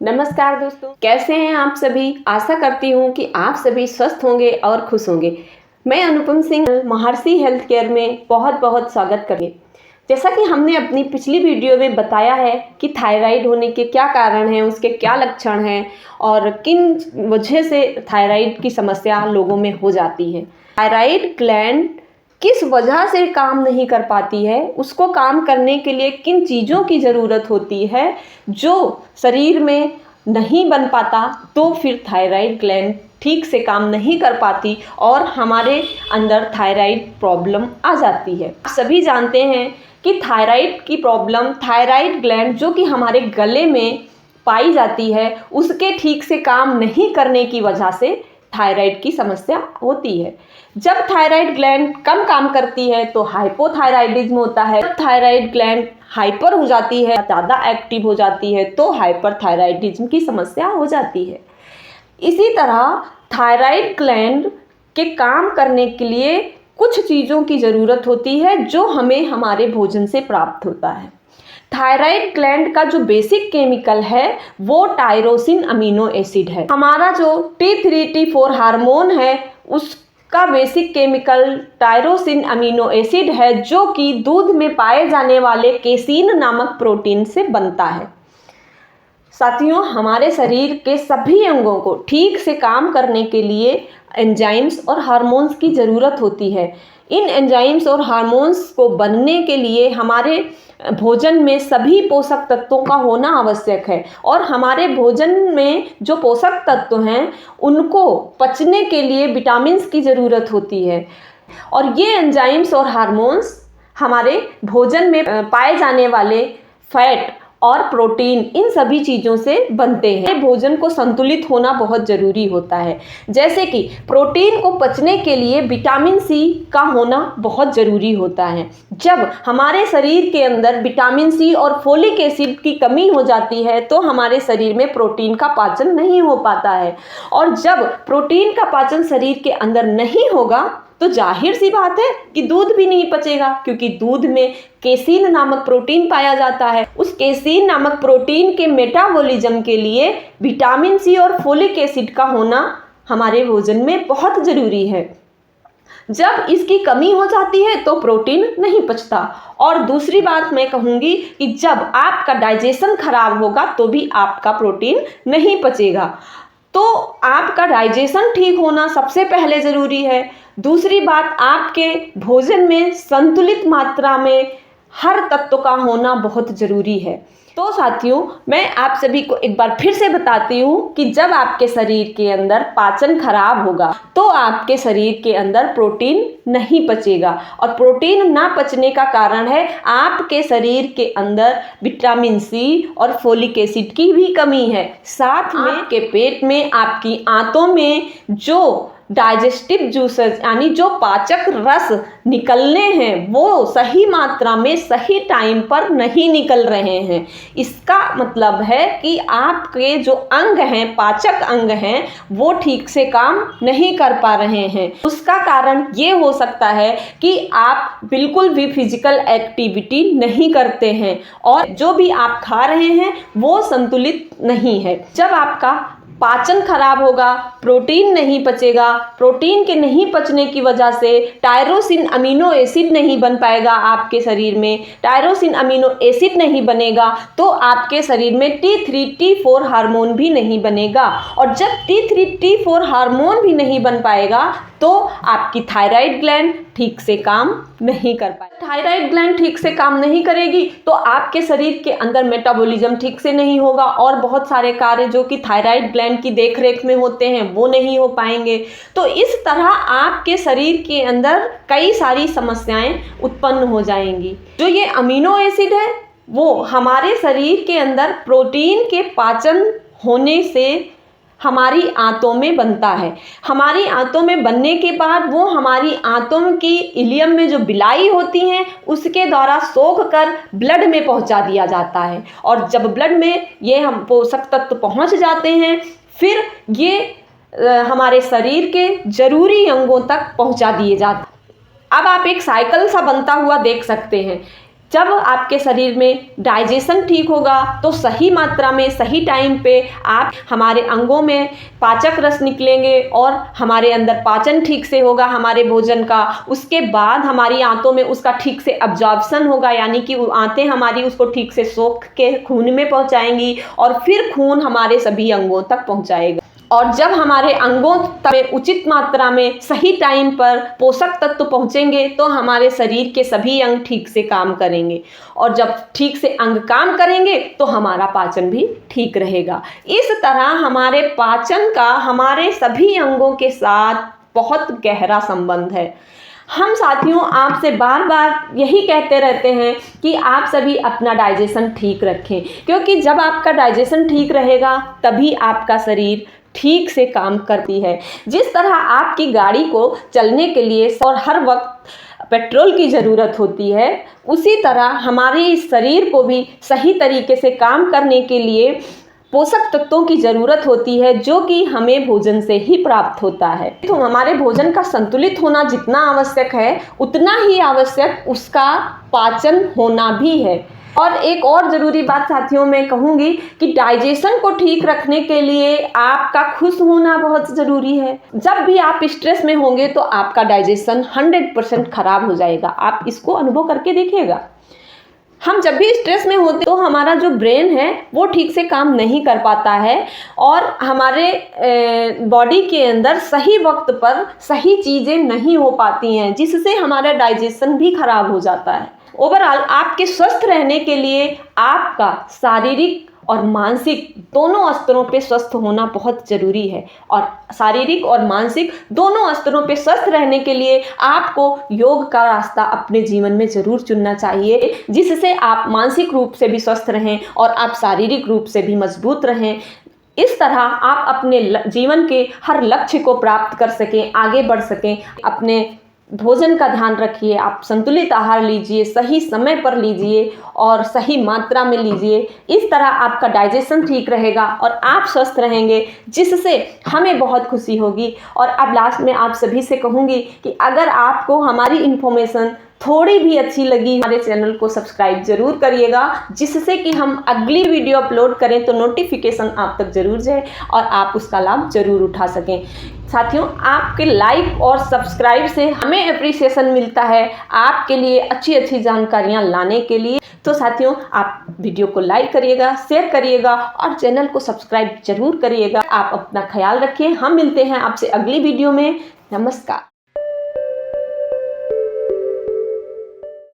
नमस्कार दोस्तों, कैसे हैं आप सभी। आशा करती हूँ कि आप सभी स्वस्थ होंगे और खुश होंगे। मैं अनुपम सिंह महर्षि हेल्थ केयर में बहुत बहुत स्वागत करें। जैसा कि हमने अपनी पिछली वीडियो में बताया है कि थायराइड होने के क्या कारण हैं, उसके क्या लक्षण हैं और किन वजह से थायराइड की समस्या लोगों में हो जाती है। थायराइड ग्लैंड किस वजह से काम नहीं कर पाती है, उसको काम करने के लिए किन चीज़ों की ज़रूरत होती है जो शरीर में नहीं बन पाता, तो फिर थायराइड ग्लैंड ठीक से काम नहीं कर पाती और हमारे अंदर थायराइड प्रॉब्लम आ जाती है। सभी जानते हैं कि थायराइड की प्रॉब्लम, थायराइड ग्लैंड जो कि हमारे गले में पाई जाती है, उसके ठीक से काम नहीं करने की वजह से थायराइड की समस्या होती है। जब थायराइड ग्लैंड कम काम करती है तो हाइपोथायराइडिज्म होता है। जब थायराइड ग्लैंड हाइपर हो जाती है, ज़्यादा एक्टिव हो जाती है, तो हाइपरथायराइडिज्म की समस्या हो जाती है। इसी तरह थायराइड ग्लैंड के काम करने के लिए कुछ चीज़ों की ज़रूरत होती है जो हमें हमारे भोजन से प्राप्त होता है। थायराइड ग्लैंड का जो बेसिक केमिकल है वो टायरोसिन अमीनो एसिड है। हमारा जो T3 T4 हार्मोन है उसका basic chemical tyrosine amino acid है, जो कि दूध में पाए जाने वाले केसीन नामक प्रोटीन से बनता है। साथियों, हमारे शरीर के सभी अंगों को ठीक से काम करने के लिए एंजाइम्स और हार्मोन्स की ज़रूरत होती है। इन एंजाइम्स और हार्मोन्स को बनने के लिए हमारे भोजन में सभी पोषक तत्वों का होना आवश्यक है और हमारे भोजन में जो पोषक तत्व हैं उनको पचने के लिए विटामिन्स की ज़रूरत होती है और ये एंजाइम्स और हार्मोन्स हमारे भोजन में पाए जाने वाले फैट और प्रोटीन, इन सभी चीज़ों से बनते हैं। भोजन को संतुलित होना बहुत ज़रूरी होता है। जैसे कि प्रोटीन को पचने के लिए विटामिन सी का होना बहुत ज़रूरी होता है। जब हमारे शरीर के अंदर विटामिन सी और फोलिक एसिड की कमी हो जाती है तो हमारे शरीर में प्रोटीन का पाचन नहीं हो पाता है और जब प्रोटीन का पाचन शरीर के अंदर नहीं होगा तो जाहिर सी बात है कि दूध भी नहीं पचेगा, क्योंकि दूध में केसीन नामक प्रोटीन पाया जाता है। उस केसीन नामक प्रोटीन के मेटाबॉलिज्म के लिए विटामिन सी और फोलिक एसिड का होना हमारे भोजन में बहुत ज़रूरी है। जब इसकी कमी हो जाती है तो प्रोटीन नहीं पचता। और दूसरी बात मैं कहूँगी कि जब आपका डाइजेशन खराब होगा तो भी आपका प्रोटीन नहीं पचेगा। तो आपका डाइजेशन ठीक होना सबसे पहले ज़रूरी है। दूसरी बात, आपके भोजन में संतुलित मात्रा में हर तत्व का होना बहुत ज़रूरी है। तो साथियों, मैं आप सभी को एक बार फिर से बताती हूँ कि जब आपके शरीर के अंदर पाचन खराब होगा तो आपके शरीर के अंदर प्रोटीन नहीं पचेगा और प्रोटीन ना पचने का कारण है आपके शरीर के अंदर विटामिन सी और फोलिक एसिड की भी कमी है। साथ में आपके पेट में, आपकी आंतों में जो डाइजेस्टिव जूसेस यानी जो पाचक रस निकलने हैं वो सही मात्रा में सही टाइम पर नहीं निकल रहे हैं। इसका मतलब है कि आपके जो अंग हैं, पाचक अंग हैं, वो ठीक से काम नहीं कर पा रहे हैं। उसका कारण ये हो सकता है कि आप बिल्कुल भी फिजिकल एक्टिविटी नहीं करते हैं और जो भी आप खा रहे हैं वो संतुलित नहीं है। जब आपका पाचन खराब होगा, प्रोटीन नहीं पचेगा, प्रोटीन के नहीं पचने की वजह से टायरोसिन अमीनो एसिड नहीं बन पाएगा आपके शरीर में, टायरोसिन अमीनो एसिड नहीं बनेगा तो आपके शरीर में T3 T4 हार्मोन भी नहीं बनेगा और जब T3 T4 हार्मोन भी नहीं बन पाएगा तो आपकी थायराइड ग्लैंड ठीक से काम नहीं कर पाएगी। थायराइड ग्लैंड ठीक से काम नहीं करेगी तो आपके शरीर के अंदर मेटाबॉलिज्म ठीक से नहीं होगा और बहुत सारे कार्य जो कि थायराइड ग्लैंड की देखरेख में होते हैं वो नहीं हो पाएंगे। तो इस तरह आपके शरीर के अंदर कई सारी समस्याएं उत्पन्न हो जाएंगी। जो ये अमीनो एसिड है वो हमारे शरीर के अंदर प्रोटीन के पाचन होने से हमारी आंतों में बनता है। हमारी आंतों में बनने के बाद वो हमारी आंतों की इलियम में जो बिलाई होती हैं उसके द्वारा सोख कर ब्लड में पहुंचा दिया जाता है और जब ब्लड में ये हम पोषक तत्व पहुंच जाते हैं फिर ये हमारे शरीर के जरूरी अंगों तक पहुंचा दिए जाते हैं। अब आप एक साइकिल सा बनता हुआ देख सकते हैं। जब आपके शरीर में डाइजेशन ठीक होगा तो सही मात्रा में सही टाइम पे आप हमारे अंगों में पाचक रस निकलेंगे और हमारे अंदर पाचन ठीक से होगा हमारे भोजन का। उसके बाद हमारी आंतों में उसका ठीक से अब्जॉर्प्शन होगा, यानी कि आंतें हमारी उसको ठीक से सोख के खून में पहुंचाएंगी और फिर खून हमारे सभी अंगों तक पहुंचाएगा। और जब हमारे अंगों तक उचित मात्रा में सही टाइम पर पोषक तत्व पहुंचेंगे तो हमारे शरीर के सभी अंग ठीक से काम करेंगे, और जब ठीक से अंग काम करेंगे तो हमारा पाचन भी ठीक रहेगा। इस तरह हमारे पाचन का हमारे सभी अंगों के साथ बहुत गहरा संबंध है। हम साथियों आपसे बार बार यही कहते रहते हैं कि आप सभी अपना डाइजेशन ठीक रखें, क्योंकि जब आपका डाइजेशन ठीक रहेगा तभी आपका शरीर ठीक से काम करती है। जिस तरह आपकी गाड़ी को चलने के लिए और हर वक्त पेट्रोल की ज़रूरत होती है, उसी तरह हमारे इस शरीर को भी सही तरीके से काम करने के लिए पोषक तत्वों की ज़रूरत होती है, जो कि हमें भोजन से ही प्राप्त होता है। तो हमारे भोजन का संतुलित होना जितना आवश्यक है उतना ही आवश्यक उसका पाचन होना भी है। और एक और ज़रूरी बात साथियों मैं कहूँगी कि डाइजेशन को ठीक रखने के लिए आपका खुश होना बहुत ज़रूरी है। जब भी आप स्ट्रेस में होंगे तो आपका डाइजेशन 100% खराब हो जाएगा। आप इसको अनुभव करके देखिएगा। हम जब भी स्ट्रेस में होते तो हमारा जो ब्रेन है वो ठीक से काम नहीं कर पाता है और हमारे बॉडी के अंदर सही वक्त पर सही चीज़ें नहीं हो पाती हैं, जिससे हमारा डाइजेशन भी खराब हो जाता है। ओवरऑल आपके स्वस्थ रहने के लिए आपका शारीरिक और मानसिक दोनों स्तरों पे स्वस्थ होना बहुत ज़रूरी है, और शारीरिक और मानसिक दोनों स्तरों पे स्वस्थ रहने के लिए आपको योग का रास्ता अपने जीवन में ज़रूर चुनना चाहिए, जिससे आप मानसिक रूप से भी स्वस्थ रहें और आप शारीरिक रूप से भी मजबूत रहें। इस तरह आप अपने जीवन के हर लक्ष्य को प्राप्त कर सकें, आगे बढ़ सकें। अपने भोजन का ध्यान रखिए, आप संतुलित आहार लीजिए, सही समय पर लीजिए और सही मात्रा में लीजिए। इस तरह आपका डाइजेशन ठीक रहेगा और आप स्वस्थ रहेंगे, जिससे हमें बहुत खुशी होगी। और अब लास्ट में आप सभी से कहूँगी कि अगर आपको हमारी इन्फॉर्मेशन थोड़ी भी अच्छी लगी, हमारे चैनल को सब्सक्राइब जरूर करिएगा, जिससे कि हम अगली वीडियो अपलोड करें तो नोटिफिकेशन आप तक जरूर जाए और आप उसका लाभ जरूर उठा सकें। साथियों, आपके लाइक और सब्सक्राइब से हमें एप्रिसिएशन मिलता है आपके लिए अच्छी अच्छी जानकारियां लाने के लिए। तो साथियों, आप वीडियो को लाइक करिएगा, शेयर करिएगा और चैनल को सब्सक्राइब जरूर करिएगा। आप अपना ख्याल रखिए। हम मिलते हैं आपसे अगली वीडियो में। नमस्कार।